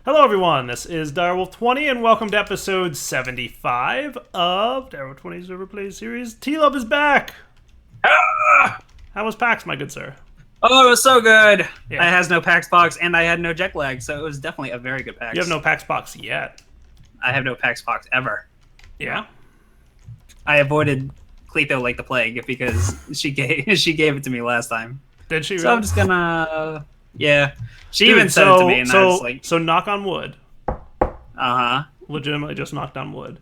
Hello, everyone. This is Direwolf20, and welcome to episode 75 of Direwolf20's Overplay series. T-Love is back. Ah! How was PAX, my good sir? Oh, it was so good. Yeah. I has no PAX box, and I had no jet lag, so it was definitely a very good PAX. You have no PAX box yet. I have no PAX box ever. Yeah. I avoided Cleto like the plague because she gave it to me last time. Did she? So really? I'm just gonna She Dude, even said it to me, and I was like, so knock on wood. Legitimately, just knocked on wood.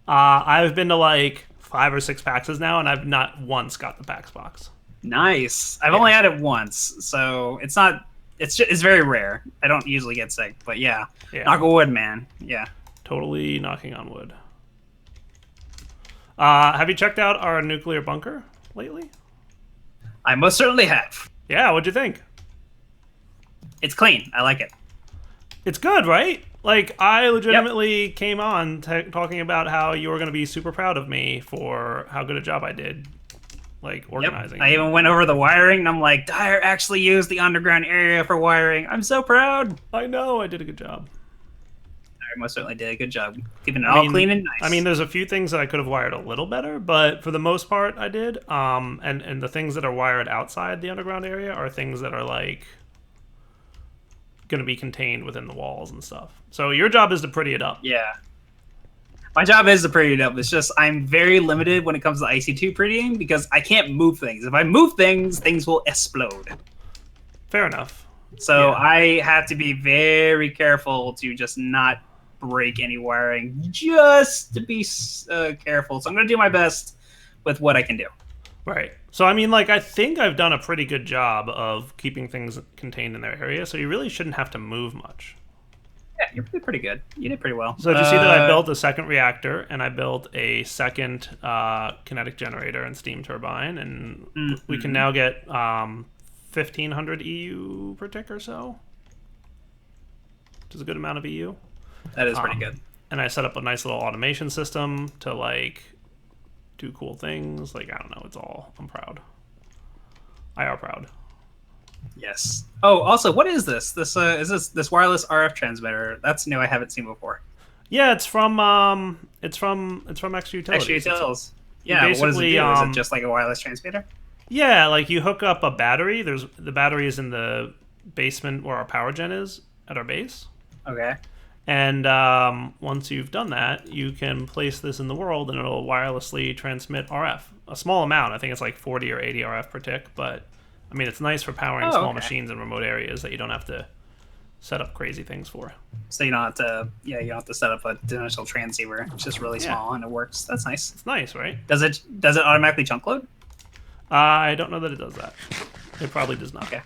I've been to like 5 or 6 PAXs now, and I've not once got the PAX box. Nice. I've only had it once, so it's not. It's very rare. I don't usually get sick, but yeah. Knock on wood, man. Yeah. Totally knocking on wood. Have you checked out our nuclear bunker lately? I most certainly have. Yeah, what'd you think? It's clean. I like it. It's good, right? Like, I legitimately came on talking about how you were going to be super proud of me for how good a job I did, like, organizing. Yep. I even went over the wiring, and I'm like, Dyer actually used the underground area for wiring. I'm so proud. I know, I did a good job. I most certainly did a good job. Keeping it all clean and nice. I mean, there's a few things that I could have wired a little better, but for the most part, I did. And the things that are wired outside the underground area are things that are, like, going to be contained within the walls and stuff. So your job is to pretty it up. Yeah. My job is to pretty it up. It's just I'm very limited when it comes to IC2 prettying because I can't move things. If I move things, things will explode. Fair enough. So yeah. I have to be very careful to just not break any wiring, just to be careful. So I'm going to do my best with what I can do. Right. So, I mean, like, I think I've done a pretty good job of keeping things contained in their area, so you really shouldn't have to move much. Yeah, you're pretty good. You did pretty well. So, did you see that I built a second reactor, and I built a second kinetic generator and steam turbine, and we can now get 1,500 EU per tick or so, which is a good amount of EU. That is pretty good. And I set up a nice little automation system to, like, do cool things. Like, I don't know, it's all, I'm proud. I are proud. Yes. Oh, also, what is this? This this wireless RF transmitter? That's new. I haven't seen before. Yeah, it's from Extra Utilities. Extra Utilities. Yeah. What does it do? Is it just like a wireless transmitter? Yeah, like you hook up a battery. The battery is in the basement where our power gen is at our base. Okay. And once you've done that, you can place this in the world, and it'll wirelessly transmit RF. A small amount. I think it's like 40 or 80 RF per tick, but I mean, it's nice for powering small machines in remote areas that you don't have to set up crazy things for. So you don't have to, you don't have to set up a dimensional transceiver. It's just really small and it works. That's nice. It's nice, right? Does it automatically chunk load? I don't know that it does that. It probably does not. Okay.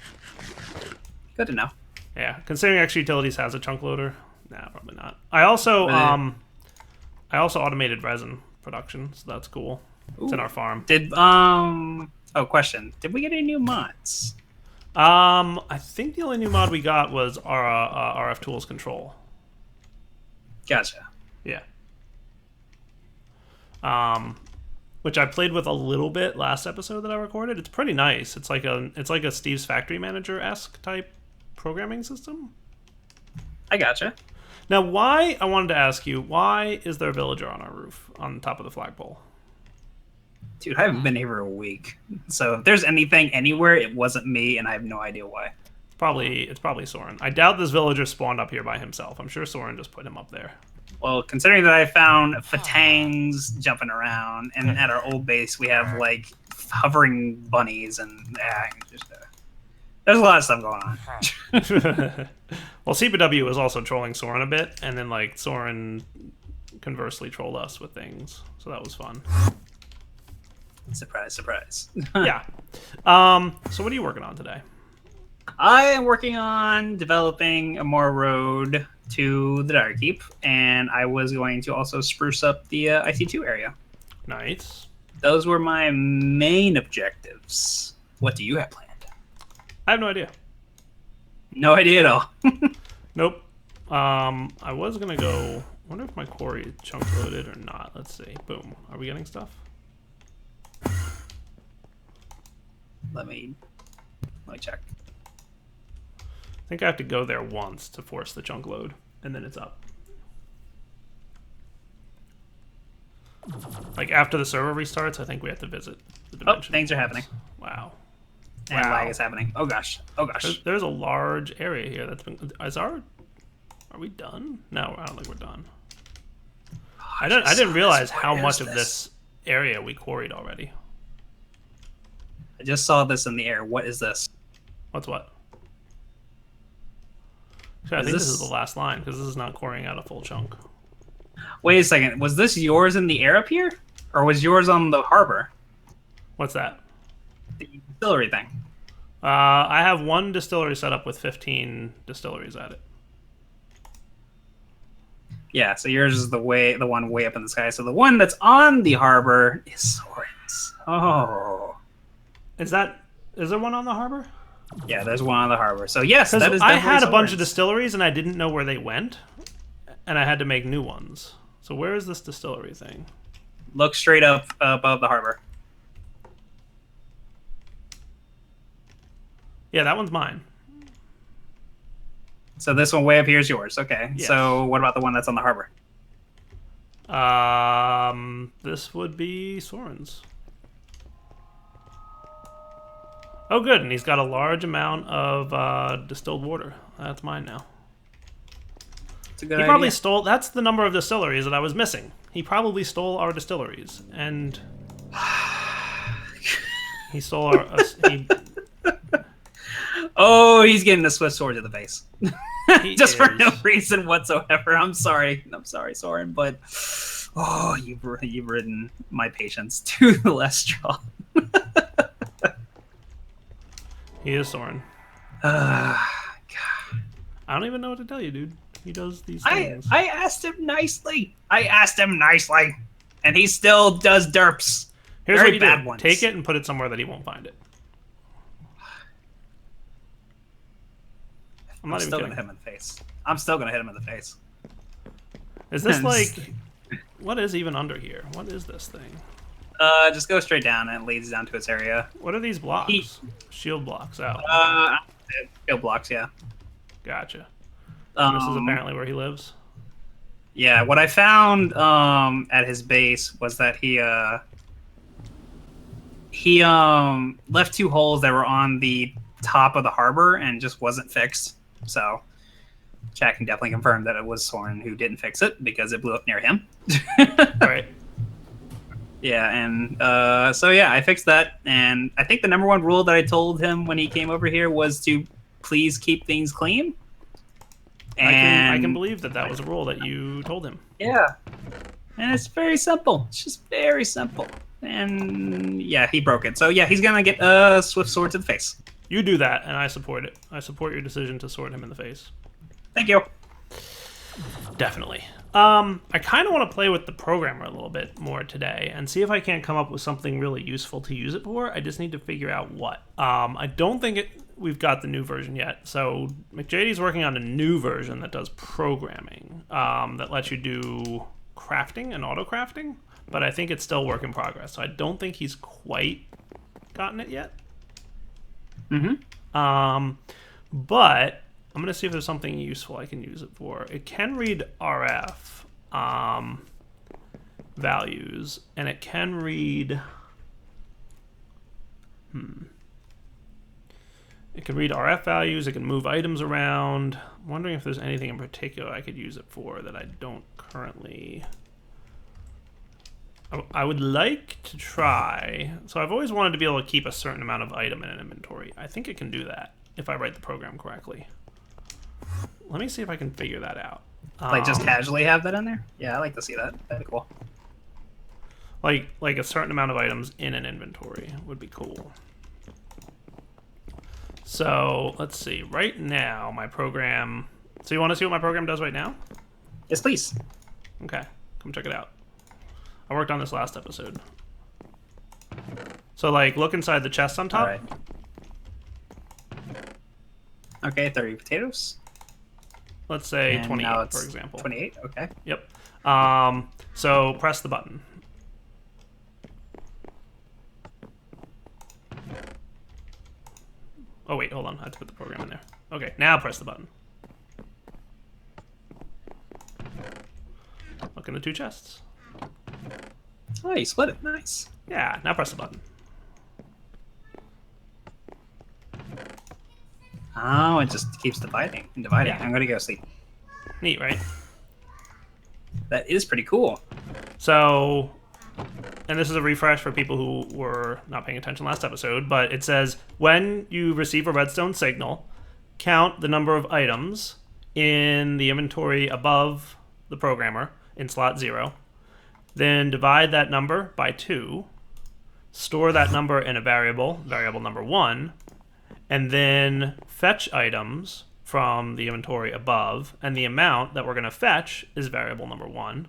Good to know. Yeah, considering Extra Utilities has a chunk loader. Nah, probably not. I also automated resin production, so that's cool. It's in our farm. Question. Did we get any new mods? I think the only new mod we got was our RFTools Control. Gotcha. Yeah. Which I played with a little bit last episode that I recorded. It's pretty nice. It's like a Steve's Factory Manager-esque type programming system. I gotcha. Now, I wanted to ask you, why is there a villager on our roof, on top of the flagpole? Dude, I haven't been here for a week. So if there's anything anywhere, it wasn't me, and I have no idea why. It's probably Soren. I doubt this villager spawned up here by himself. I'm sure Soren just put him up there. Well, considering that I found Fatangs jumping around, and at our old base we have, like, hovering bunnies, and there's a lot of stuff going on. Well, CPW was also trolling Soren a bit, and then, like, Soren conversely trolled us with things, so that was fun. Surprise, surprise. Yeah. So what are you working on today? I am working on developing a more road to the Dire Keep, and I was going to also spruce up the IC2 area. Nice. Those were my main objectives. What do you have planned? I have no idea. No idea at all. Nope. I was gonna go. I wonder if my quarry is chunk loaded or not. Let's see. Boom. Are we getting stuff? Let me check. I think I have to go there once to force the chunk load, and then it's up. Like after the server restarts, I think we have to visit the dimension. Oh, things are happening. Wow. And lag is happening. Oh gosh. Oh gosh. There's a large area here that's been. Are we done? No, I don't think we're done. I didn't realize how much of this area we quarried already. I just saw this in the air. What is this? What's what? Actually, I think this is the last line because this is not quarrying out a full chunk. Wait a second. Was this yours in the air up here? Or was yours on the harbor? What's that? The distillery thing. I have one distillery set up with 15 distilleries at it. Yeah, so yours is the one way up in the sky. So the one that's on the harbor is Soren's. Oh. Is there one on the harbor? Yeah, there's one on the harbor. So yes, that is I definitely had a bunch of Soren's. distilleries and I didn't know where they went, and I had to make new ones. So where is this distillery thing? Look straight up above the harbor. Yeah, that one's mine. So this one way up here is yours. Okay. Yes. So what about the one that's on the harbor? This would be Soren's. Oh, good, and he's got a large amount of distilled water. That's mine now. It's a good He idea. probably stole. That's the number of distilleries that I was missing. He probably stole our distilleries, and he stole our. Oh, he's getting a swift sword to the face. Just for no is. reason whatsoever. I'm sorry, Soren, but oh, you've ridden my patience to the last straw. He is Soren. God. I don't even know what to tell you, dude. He does these I things. asked him nicely. And he still does derps. Here's very what you bad do. ones. Take it and put it somewhere that he won't find it. I'm still gonna hit him in the face. I'm still gonna hit him in the face. Is this like... What is even under here? What is this thing? Just go straight down and it leads down to its area. What are these blocks? Shield blocks out. Field blocks, yeah. Gotcha. This is apparently where he lives. Yeah, what I found at his base was that he left 2 holes that were on the top of the harbor and just wasn't fixed. So Jack can definitely confirm that it was Soren who didn't fix it because it blew up near him. Right. Yeah, and so yeah, I fixed that, and I think the #1 rule that I told him when he came over here was to please keep things clean. And I can believe that was a rule that you told him. yeah, and it's very simple. It's just very simple. And yeah, he broke it. So yeah, he's gonna get a swift sword to the face. You do that, and I support it. I support your decision to sword him in the face. Thank you. Definitely. I kind of want to play with the programmer a little bit more today and see if I can't come up with something really useful to use it for. I just need to figure out what. I don't think we've got the new version yet. So McJady's working on a new version that does programming that lets you do crafting and auto crafting, but I think it's still work in progress. So I don't think he's quite gotten it yet. But I'm going to see if there's something useful I can use it for. It can read RF values, and it can read... It can read RF values, it can move items around. I'm wondering if there's anything in particular I could use it for that I don't currently... I would like to try... So I've always wanted to be able to keep a certain amount of item in an inventory. I think it can do that if I write the program correctly. Let me see if I can figure that out. Like just casually have that in there? Yeah, I like to see that. That'd be cool. Like a certain amount of items in an inventory would be cool. So let's see. Right now, my program... So you want to see what my program does right now? Yes, please. Okay, come check it out. I worked on this last episode. So like, look inside the chest on top. All right. Okay, 30 potatoes. Let's say And 28, now it's for example. 28, okay. Yep. So press the button. Oh wait, hold on. I have to put the program in there. Okay, now press the button. look in the two chests. Oh, you split it. Nice. Yeah, now press the button. Oh, it just keeps dividing and dividing. Yeah. I'm going to go sleep. Neat, right? That is pretty cool. So, and this is a refresh for people who were not paying attention last episode, but it says when you receive a redstone signal, count the number of items in the inventory above the programmer in slot 0, then divide that number by 2, store that number in a variable number 1, and then fetch items from the inventory above, and the amount that we're going to fetch is variable number 1.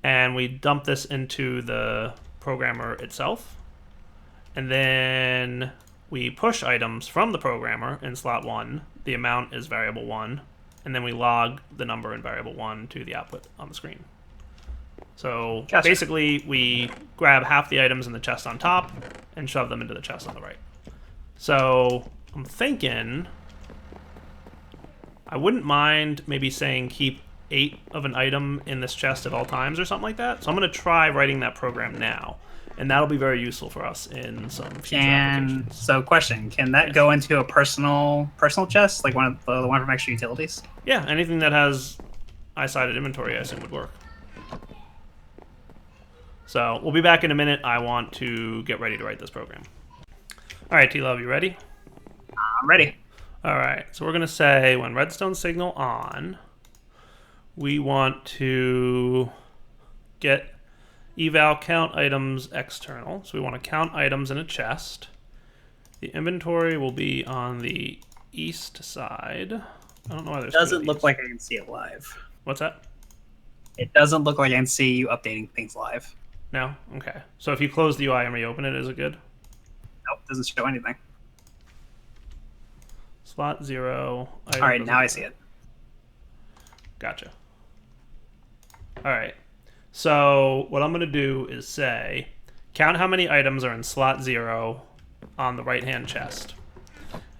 And we dump this into the programmer itself. And then we push items from the programmer in slot 1. The amount is variable 1. And then we log the number in variable 1 to the output on the screen. So Gotcha. basically, we grab half the items in the chest on top and shove them into the chest on the right. So I'm thinking I wouldn't mind maybe saying keep 8 of an item in this chest at all times or something like that. So I'm going to try writing that program now. And that'll be very useful for us in some future applications. So question, can that go into a personal chest, like the one from extra utilities? Yeah, anything that has eye-sided inventory I assume would work. So we'll be back in a minute. I want to get ready to write this program. All right, T-Love, you ready? I'm ready. All right, so we're going to say when redstone signal on, we want to get eval count items external. So we want to count items in a chest. The inventory will be on the east side. I don't know why there's. It doesn't look like I can see it live. What's that? It doesn't look like I can see you updating things live. No? Okay. So if you close the UI and reopen it, is it good? Nope, doesn't show anything. Slot 0. All right, now I see it. Gotcha. All right. So what I'm going to do is say, count how many items are in slot 0 on the right-hand chest.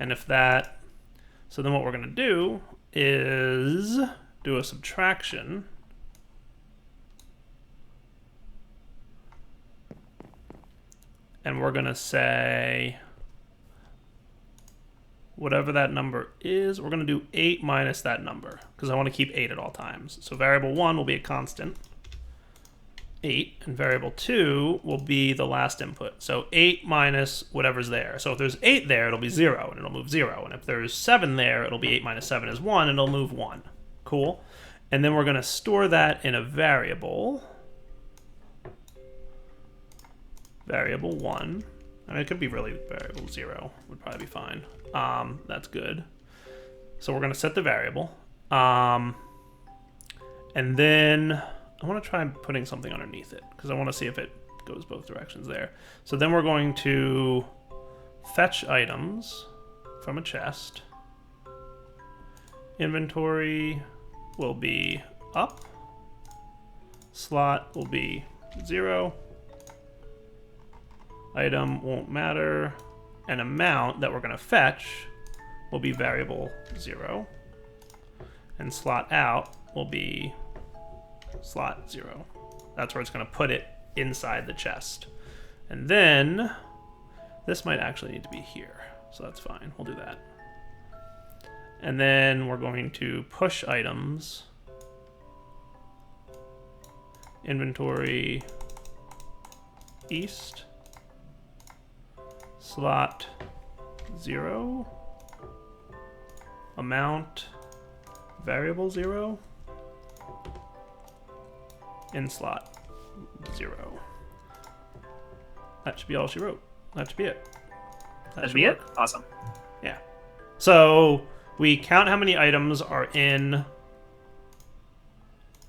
And if that... So then what we're going to do is do a subtraction. And we're going to say... whatever that number is, we're going to do 8 minus that number, because I want to keep 8 at all times. So variable 1 will be a constant, 8, and variable 2 will be the last input. So 8 minus whatever's there. So if there's 8 there, it'll be 0, and it'll move 0. And if there's 7 there, it'll be 8 minus 7 is 1, and it'll move 1. Cool. And then we're going to store that in a variable. Variable 1. I mean, it could be really variable 0. Would probably be fine. That's good. So we're going to set the variable. And then I want to try putting something underneath it, because I want to see if it goes both directions there. So then we're going to fetch items from a chest. Inventory will be up. Slot will be 0. Item won't matter. An amount that we're going to fetch will be variable 0. And slot out will be slot 0. That's where it's going to put it inside the chest. And then this might actually need to be here. So that's fine. We'll do that. And then we're going to push items. Inventory east. Slot 0. Amount variable 0. In slot 0. That should be all she wrote. That should be it. That should be it? Awesome. Yeah. So we count how many items are in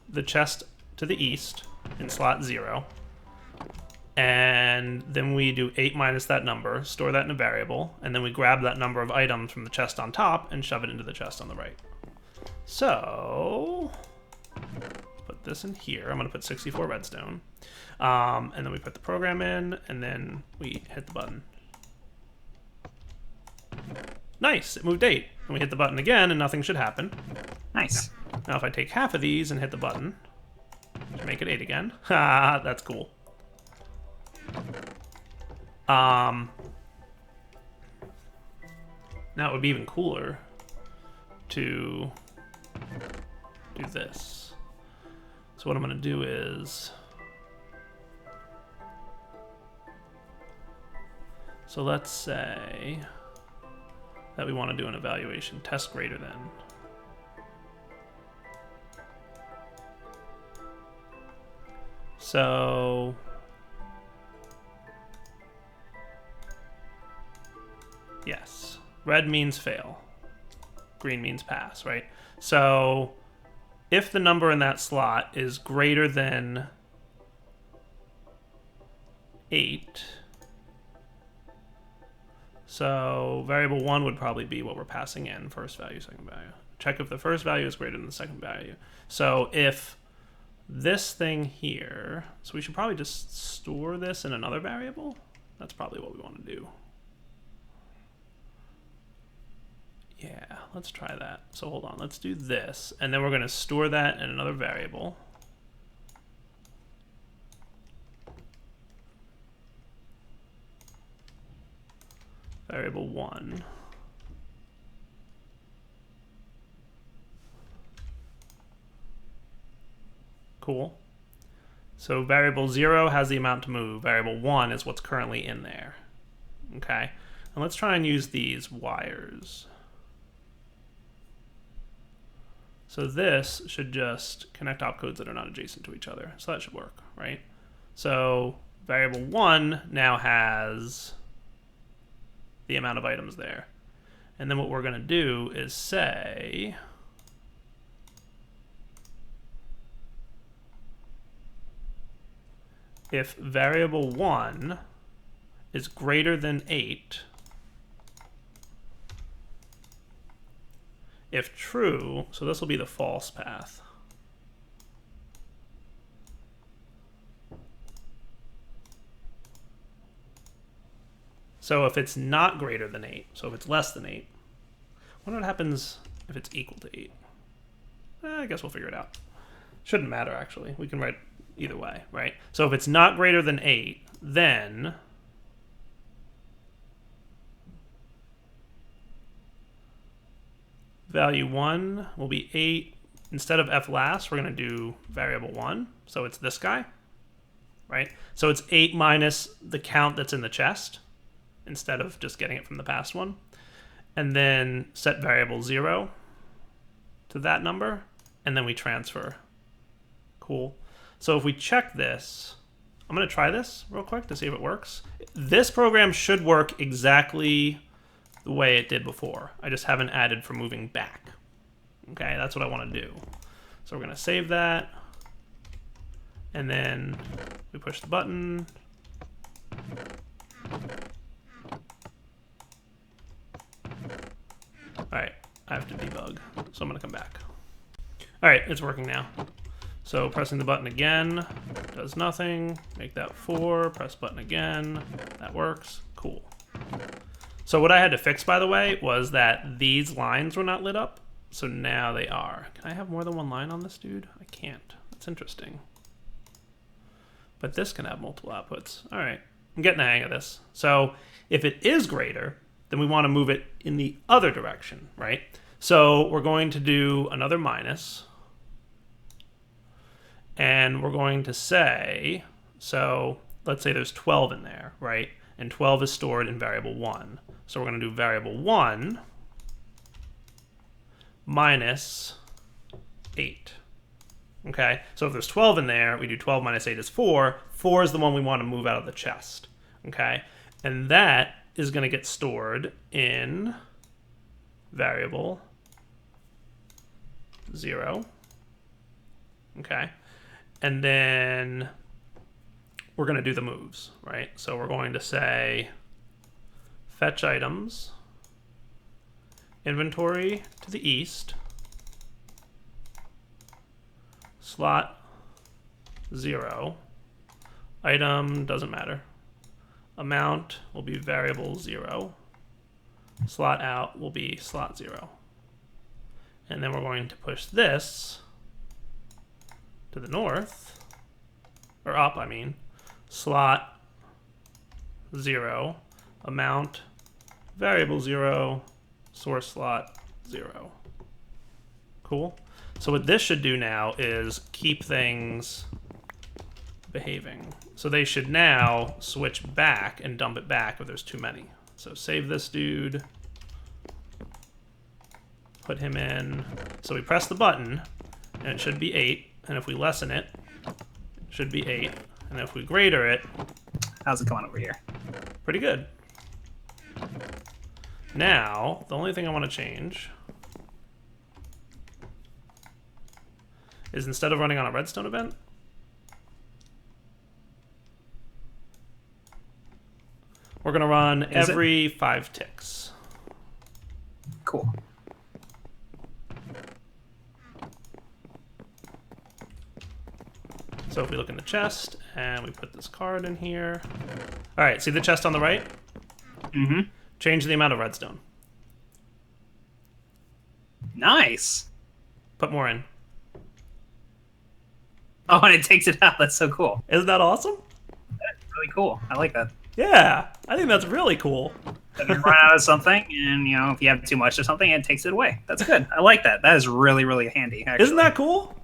the chest to the east in slot 0. And then we do 8 minus that number, store that in a variable, and then we grab that number of items from the chest on top and shove it into the chest on the right. So put this in here. I'm going to put 64 redstone. And then we put the program in, and then we hit the button. Nice, it moved 8. And we hit the button again, and nothing should happen. Nice. Now if I take half of these and hit the button, make it 8 again. Ha, that's cool. Now it would be even cooler to do this. So what I'm going to do is, so let's say that we want to do an evaluation test greater than. So yes, red means fail, green means pass, right? So if the number in that slot is greater than 8, so variable 1 would probably be what we're passing in, first value, second value. Check if the first value is greater than the second value. So if this thing here, so we should probably just store this in another variable. That's probably what we want to do. Yeah, let's try that. So hold on, let's do this, and then we're going to store that in another variable. Variable 1. Cool. So variable 0 has the amount to move. Variable 1 is what's currently in there. Okay, and let's try and use these wires. So this should just connect opcodes that are not adjacent to each other. So that should work, right? So variable 1 now has the amount of items there. And then what we're going to do is say if variable 1 is greater than 8, if true, so this will be the false path. So if it's not greater than 8, so if it's less than 8, I wonder what happens if it's equal to 8. I guess we'll figure it out. Shouldn't matter, actually. We can write either way, right? So if it's not greater than 8, then value 1 will be 8. Instead of f last, we're going to do variable 1. So it's this guy, right? So it's 8 minus the count that's in the chest, instead of just getting it from the past one. And then set variable 0 to that number, and then we transfer. Cool. So if we check this, I'm going to try this real quick to see if it works. This program should work exactly the way it did before. I just haven't added for moving back. Okay, that's what I want to do. So we're going to save that. And then we push the button. All right, I have to debug, so I'm going to come back. All right, it's working now. So pressing the button again does nothing. Make that 4, press button again. That works. Cool. So what I had to fix, by the way, was that these lines were not lit up. So now they are. Can I have more than one line on this dude? I can't. That's interesting. But this can have multiple outputs. All right, I'm getting the hang of this. So if it is greater, then we want to move it in the other direction, right? So we're going to do another minus. And we're going to say, so let's say there's 12 in there, right? And 12 is stored in variable 1. So we're going to do variable 1 minus 8. Okay, so if there's 12 in there, we do 12 minus 8 is 4. 4 is the one we want to move out of the chest. Okay, and that is going to get stored in variable 0. Okay. And then we're going to do the moves, right? So we're going to say fetch items, inventory to the east, slot 0, item doesn't matter, amount will be variable 0, slot out will be slot 0. And then we're going to push this to the north, or up, I mean, slot 0, amount variable 0, source slot 0. Cool. So what this should do now is keep things behaving. So they should now switch back and dump it back if there's too many. So save this dude. Put him in. So we press the button, and it should be 8. And if we lessen it, it should be 8. And if we greater it... How's it going over here? Pretty good. Now, the only thing I want to change is instead of running on a redstone event, we're going to run every 5 ticks. Cool. So if we look in the chest and we put this card in here. All right, see the chest on the right? Mm-hmm. Change the amount of redstone. Nice. Put more in. Oh, and it takes it out. That's so cool. Isn't that awesome? That's really cool. I like that. Yeah, I think that's really cool. If you run out of something, and you know, if you have too much of something, it takes it away. That's good. I like that. That is really, really handy. Actually. Isn't that cool?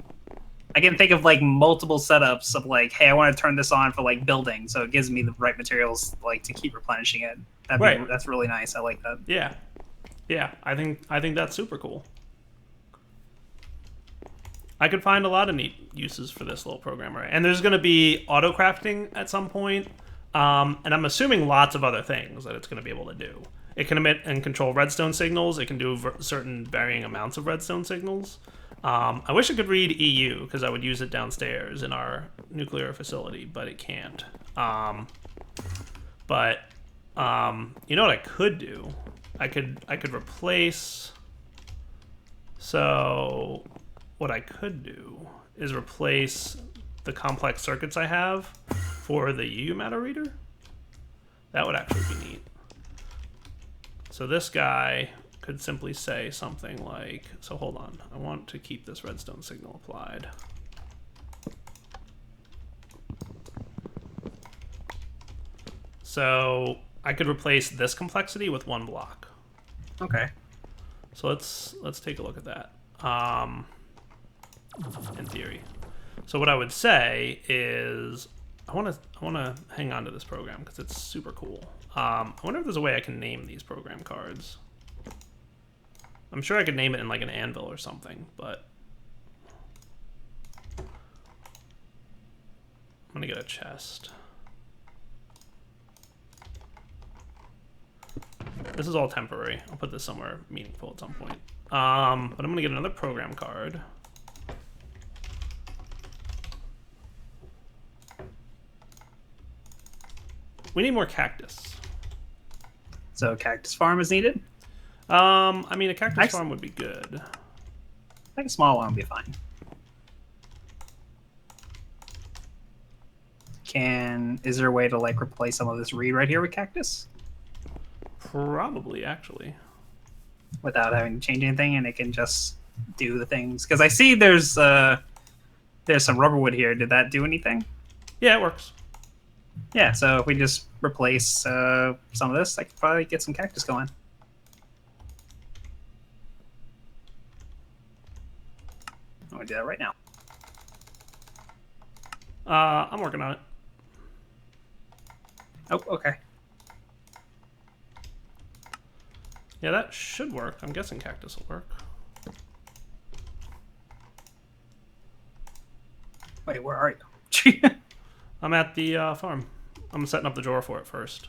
I can think of like multiple setups of like, hey, I want to turn this on for like building, so it gives me the right materials like to keep replenishing it. That's really nice. I like that. Yeah, yeah. I think that's super cool. I could find a lot of neat uses for this little programmer, and there's going to be auto crafting at some point, and I'm assuming lots of other things that it's going to be able to do. It can emit and control redstone signals. It can do certain varying amounts of redstone signals. I wish it could read EU, because I would use it downstairs in our nuclear facility, but it can't. But you know what I could do? I could replace... So what I could do is replace the complex circuits I have for the EU matter reader. That would actually be neat. So this guy could simply say something like, so hold on, I want to keep this redstone signal applied. So I could replace this complexity with 1 block. Okay. So let's take a look at that. In theory. So what I would say is I want to hang on to this program because it's super cool. I wonder if there's a way I can name these program cards. I'm sure I could name it in like an anvil or something, but I'm gonna get a chest. This is all temporary. I'll put this somewhere meaningful at some point. But I'm gonna get another program card. We need more cactus. So cactus farm is needed? I mean, a cactus farm would be good. I think a small one would be fine. Is there a way to like replace some of this reed right here with cactus? Probably, actually. Without having to change anything, and it can just do the things. Because I see there's some rubber wood here. Did that do anything? Yeah, it works. Yeah, so if we just replace some of this, I could probably get some cactus going. I'm going to do that right now. I'm working on it. Oh, okay. Yeah, that should work. I'm guessing cactus will work. Wait, where are you? I'm at the farm. I'm setting up the drawer for it first.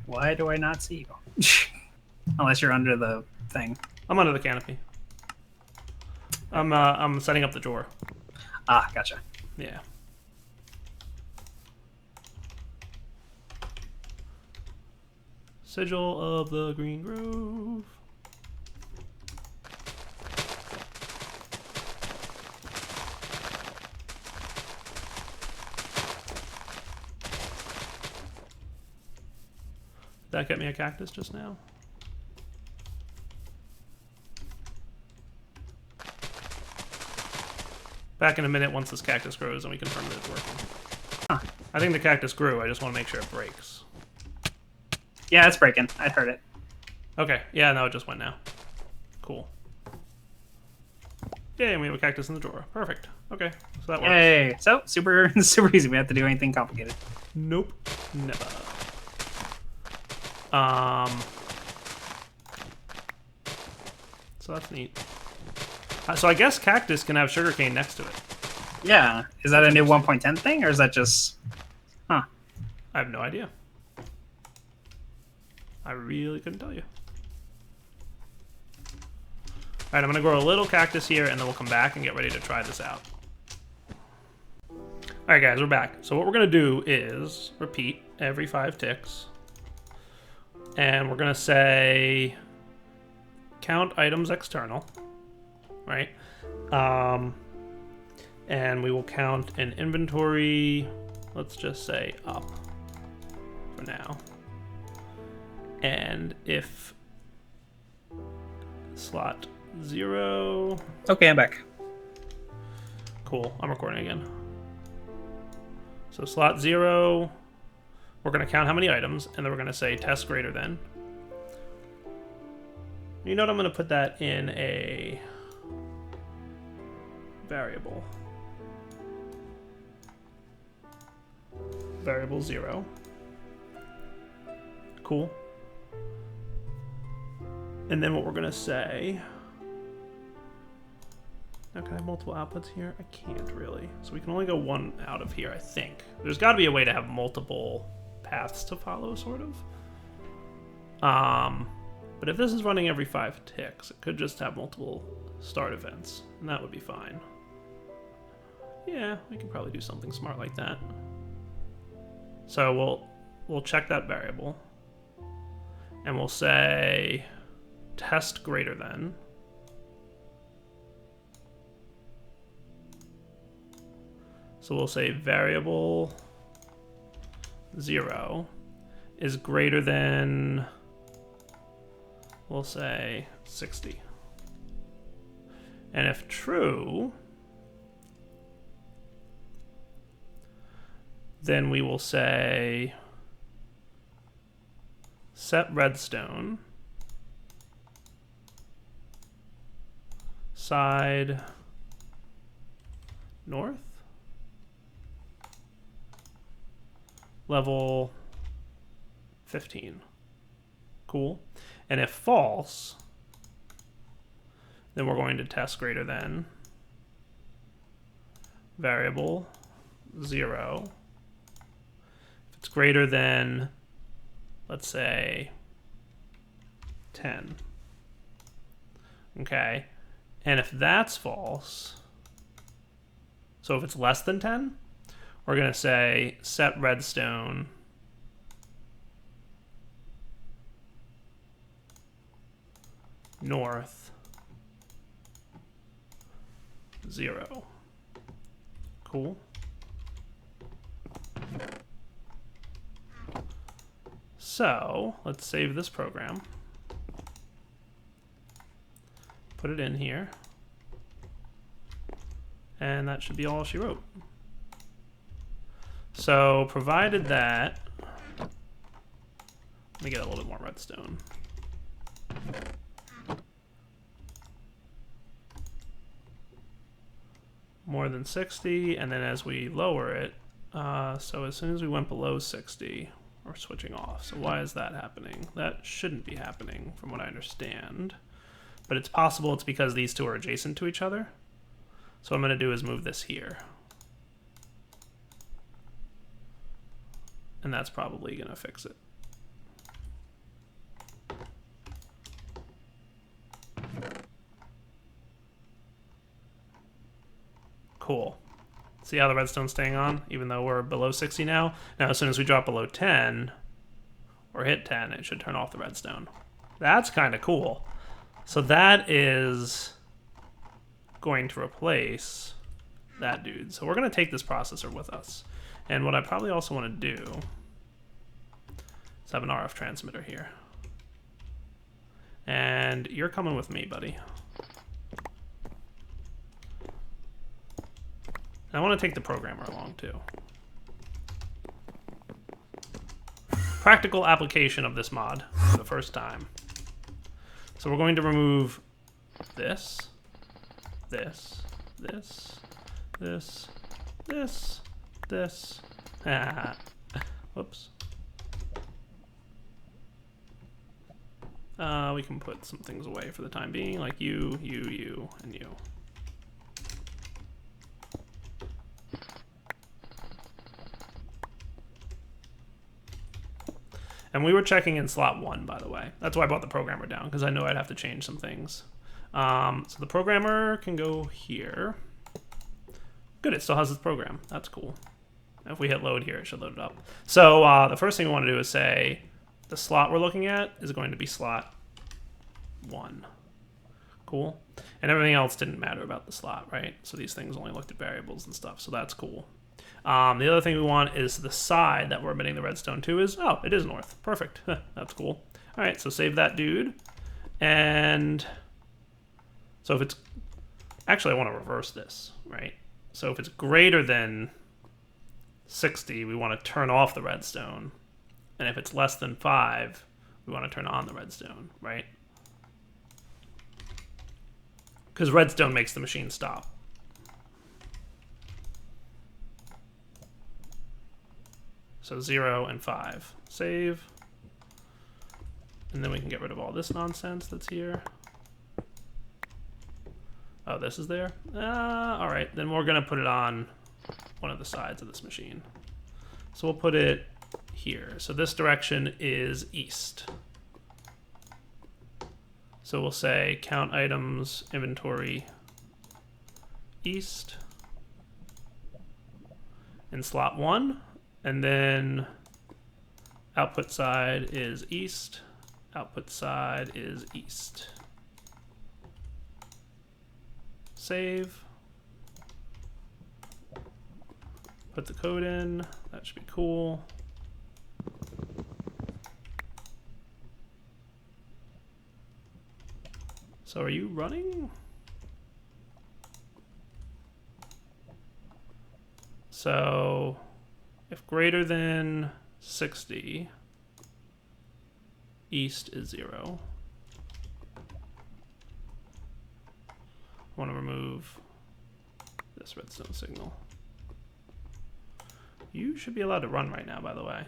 Why do I not see you? Unless you're under the thing. I'm under the canopy. I'm setting up the drawer. Ah, gotcha. Yeah. Sigil of the Green Grove. Did that get me a cactus just now? Back in a minute once this cactus grows and we confirm that it's working. Huh. I think the cactus grew. I just want to make sure it breaks. Yeah, it's breaking. I heard it. Okay. Yeah, no, it just went now. Cool. Yay, and we have a cactus in the drawer. Perfect. Okay, so that works. Yay! So super easy. We have to do anything complicated. Nope. Never. So that's neat. So I guess cactus can have sugarcane next to it. Yeah. Is that a new 1.10 thing, or is that just... Huh. I have no idea. I really couldn't tell you. Alright, I'm going to grow a little cactus here, and then we'll come back and get ready to try this out. Alright guys, we're back. So what we're going to do is repeat every 5 ticks. And we're going to say count items external. Right? And we will count an inventory, let's just say up for now. And if slot 0... Okay, I'm back. Cool, I'm recording again. So slot 0, we're going to count how many items, and then we're going to say test greater than. You know what, I'm going to put that in a variable. Variable 0. Cool. And then what we're going to say... Now, can I have multiple outputs here? I can't really. So we can only go one out of here, I think. There's got to be a way to have multiple paths to follow, sort of. But if this is running every 5 ticks, it could just have multiple start events, and that would be fine. Yeah, we could probably do something smart like that. So we'll check that variable, and we'll say test greater than. So we'll say variable 0 is greater than, we'll say 60. And if true, then we will say set redstone side north level 15. Cool. And if false, then we're going to test greater than variable 0. If it's greater than, let's say, 10. Okay. And if that's false, so if it's less than 10, we're going to say set redstone north 0. Cool. So let's save this program. Put it in here. And that should be all she wrote. So provided that, let me get a little bit more redstone. More than 60, and then as we lower it, so as soon as we went below 60, we're switching off. So why is that happening? That shouldn't be happening from what I understand. But it's possible it's because these two are adjacent to each other. So what I'm going to do is move this here. And that's probably going to fix it. Cool. See how the redstone's staying on, even though we're below 60 now? Now, as soon as we drop below 10, or hit 10, it should turn off the redstone. That's kind of cool. So that is going to replace that dude. So we're going to take this processor with us. And what I probably also want to do is have an RF transmitter here. And you're coming with me, buddy. I want to take the programmer along too. practical application of this mod for the first time. So we're going to remove this, this, this, this, this, this. Whoops. We can put some things away for the time being, like you, and you. And we were checking in slot 1, by the way. That's why I brought the programmer down, because I know I'd have to change some things. So the programmer can go here. Good, it still has its program. That's cool. If we hit load here, it should load it up. So the first thing we want to do is say the slot we're looking at is going to be slot 1. Cool. And everything else didn't matter about the slot, right? So these things only looked at variables and stuff, so that's cool. The other thing we want is the side that we're emitting the redstone to is, oh, it is north. Perfect. That's cool. All right, so save that dude. And so if it's, actually I want to reverse this, right? So if it's greater than 60, we want to turn off the redstone. And if it's less than 5, we want to turn on the redstone, right? Because redstone makes the machine stop. So 0 and 5. Save. And then we can get rid of all this nonsense that's here. Oh, this is there? All right, then we're going to put it on one of the sides of this machine. So we'll put it here. So this direction is east. So we'll say count items, inventory, east. In slot 1. And then output side is east. Output side is east. Save. Put the code in. That should be cool. So are you running? So if greater than 60, east is 0. I want to remove this redstone signal. You should be allowed to run right now, by the way.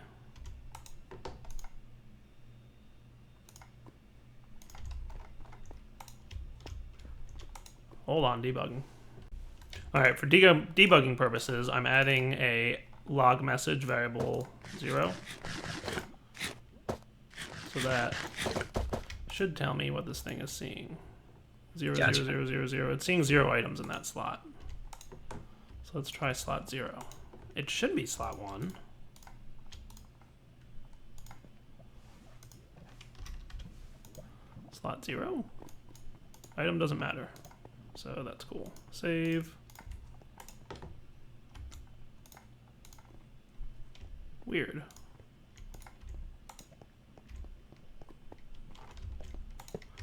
Hold on, debugging. All right, for debugging purposes, I'm adding a log message variable 0. So that should tell me what this thing is seeing. 0, Gotcha. 0, 0, 0, 0. It's seeing 0 items in that slot. So let's try slot 0. It should be slot 1. Slot 0. Item doesn't matter. So that's cool. Save. Weird.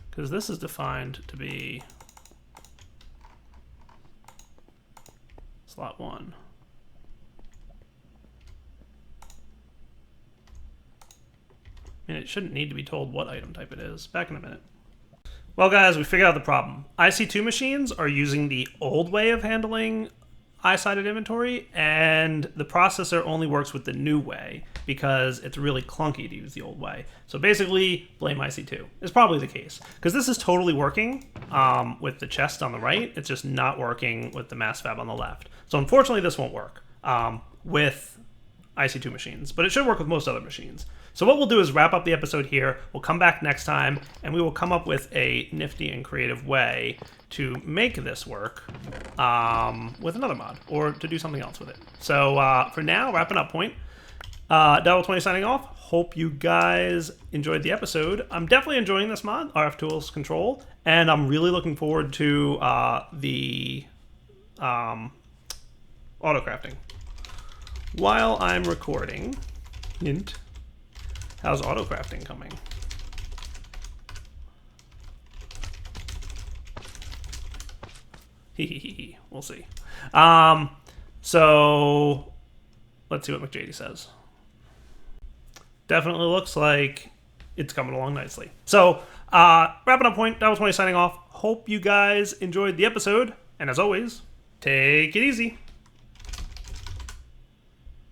Because this is defined to be slot 1. I mean, it shouldn't need to be told what item type it is. Back in a minute. Well, guys, we figured out the problem. IC2 machines are using the old way of handling I-sided inventory, and the processor only works with the new way because it's really clunky to use the old way. So basically, blame IC2. It's probably the case. Because this is totally working with the chest on the right. It's just not working with the mass fab on the left. So unfortunately, this won't work with IC2 machines, but it should work with most other machines. So what we'll do is wrap up the episode here. We'll come back next time, and we will come up with a nifty and creative way to make this work with another mod, or to do something else with it. So for now, wrapping up point. Devil20 signing off. Hope you guys enjoyed the episode. I'm definitely enjoying this mod, RFTools Control, and I'm really looking forward to the auto crafting. While I'm recording, hint, how's auto crafting coming? We'll see. So let's see what McJady says. Definitely looks like it's coming along nicely. So, wrapping up point, that was 20 signing off. Hope you guys enjoyed the episode. And as always, take it easy.